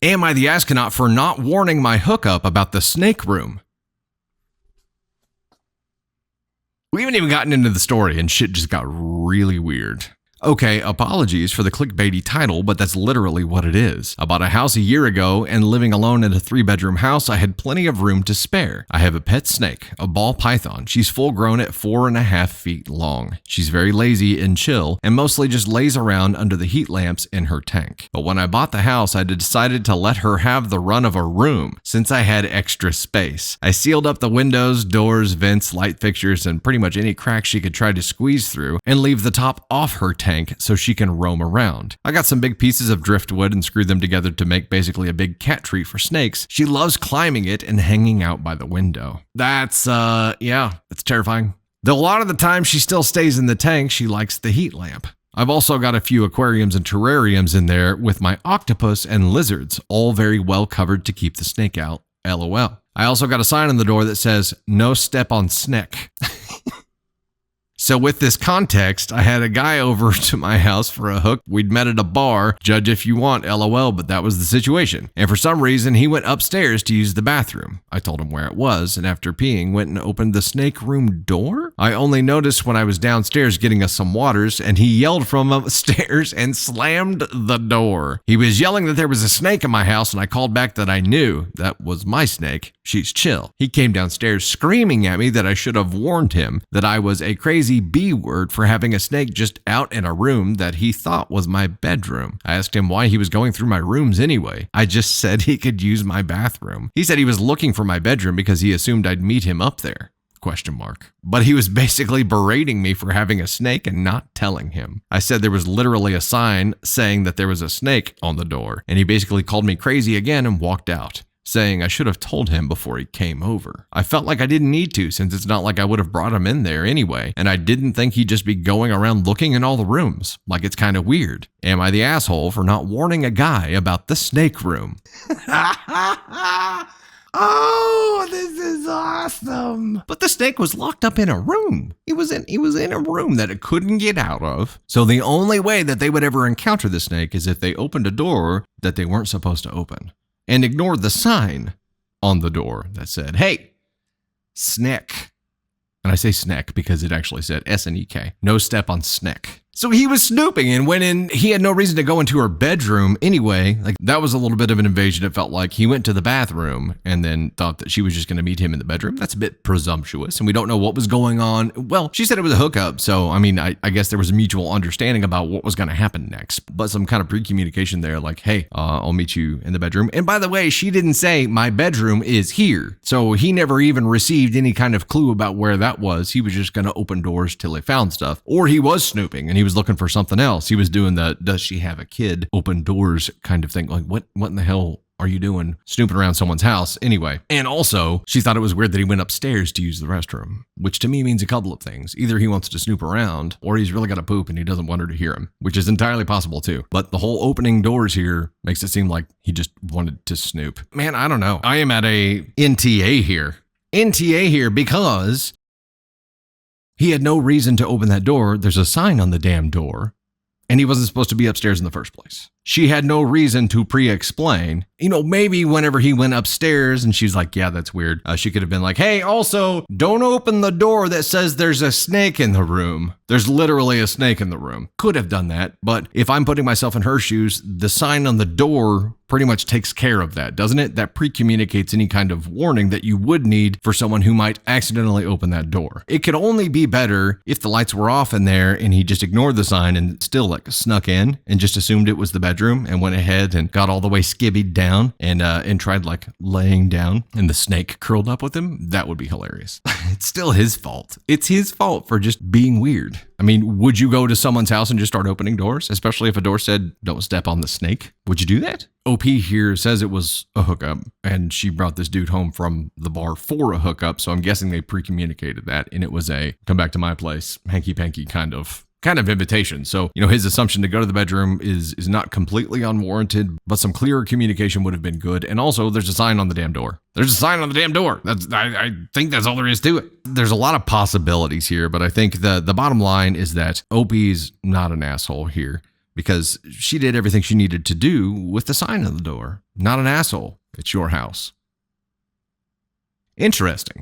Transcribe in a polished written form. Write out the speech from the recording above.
Am I the astronaut for not warning my hookup about the snake room? We haven't even gotten into the story and shit just got really weird. Okay, apologies for the clickbaity title, but that's literally what it is. I bought a house a year ago, and living alone in a 3-bedroom house, I had plenty of room to spare. I have a pet snake, a ball python. She's full grown at 4.5 feet long. She's very lazy and chill, and mostly just lays around under the heat lamps in her tank. But when I bought the house, I decided to let her have the run of a room, since I had extra space. I sealed up the windows, doors, vents, light fixtures, and pretty much any crack she could try to squeeze through, and leave the top off her tank so she can roam around. I got some big pieces of driftwood and screwed them together to make basically a big cat tree for snakes. She loves climbing it and hanging out by the window. That's terrifying. Though a lot of the time she still stays in the tank, she likes the heat lamp. I've also got a few aquariums and terrariums in there with my octopus and lizards, all very well covered to keep the snake out. LOL. I also got a sign on the door that says, "No step on snake." So with this context, I had a guy over to my house for a hook. We'd met at a bar, judge if you want, LOL, but that was the situation. And for some reason, he went upstairs to use the bathroom. I told him where it was, and after peeing, went and opened the snake room door. I only noticed when I was downstairs getting us some waters, and he yelled from upstairs and slammed the door. He was yelling that there was a snake in my house, and I called back that I knew that was my snake. She's chill. He came downstairs screaming at me that I should have warned him that I was a crazy B word for having a snake just out in a room that he thought was my bedroom. I asked him why he was going through my rooms anyway. I just said he could use my bathroom. He said he was looking for my bedroom because he assumed I'd meet him up there. ? But he was basically berating me for having a snake and not telling him. I said there was literally a sign saying that there was a snake on the door, and he basically called me crazy again and walked out, saying I should have told him before he came over. I felt like I didn't need to, since it's not like I would have brought him in there anyway, and I didn't think he'd just be going around looking in all the rooms. Like, it's kind of weird. Am I the asshole for not warning a guy about the snake room? Oh, this is awesome. But the snake was locked up in a room. He was in a room that it couldn't get out of. So the only way that they would ever encounter the snake is if they opened a door that they weren't supposed to open and ignored the sign on the door that said, "Hey, snake." And I say snack because it actually said S-N-E-K. No step on snake. So he was snooping and went in. He had no reason to go into her bedroom anyway. Like, that was a little bit of an invasion. It felt like he went to the bathroom and then thought that she was just going to meet him in the bedroom. That's a bit presumptuous, and we don't know what was going on. Well, she said it was a hookup, so I mean, I guess there was a mutual understanding about what was going to happen next, but some kind of pre-communication there, like, "Hey, I'll meet you in the bedroom." And by the way, she didn't say my bedroom is here, so he never even received any kind of clue about where that was. He was just going to open doors till he found stuff, or he was snooping and he was looking for something else. He was doing the "does she have a kid" open doors kind of thing. Like, what in the hell are you doing snooping around someone's house anyway? And also, she thought it was weird that he went upstairs to use the restroom, which to me means a couple of things. Either he wants to snoop around, or he's really got to poop and he doesn't want her to hear him, which is entirely possible too. But the whole opening doors here makes it seem like he just wanted to snoop. Man, I don't know. I am at a NTA here. NTA here because he had no reason to open that door. There's a sign on the damn door, and he wasn't supposed to be upstairs in the first place. She had no reason to pre-explain. Maybe whenever he went upstairs and she's like, "Yeah, that's weird," she could have been like, "Hey, also, don't open the door that says there's a snake in the room. There's literally a snake in the room." Could have done that, but if I'm putting myself in her shoes, the sign on the door pretty much takes care of that, doesn't it? That pre-communicates any kind of warning that you would need for someone who might accidentally open that door. It could only be better if the lights were off in there and he just ignored the sign and still snuck in and just assumed it was the bedroom and went ahead and got all the way skibbied down and tried laying down and the snake curled up with him. That would be hilarious. It's still his fault. It's his fault for just being weird. I mean, would you go to someone's house and just start opening doors, especially if a door said, "Don't step on the snake"? Would you do that? OP here says it was a hookup, and she brought this dude home from the bar for a hookup, so I'm guessing they pre-communicated that, and it was a "come back to my place, hanky-panky" kind of invitation. So, his assumption to go to the bedroom is not completely unwarranted, but some clearer communication would have been good. And also, there's a sign on the damn door. There's a sign on the damn door. I think that's all there is to it. There's a lot of possibilities here, but I think the bottom line is that OP's not an asshole here. because she did everything she needed to do with the sign on the door. Not an asshole. It's your house. Interesting.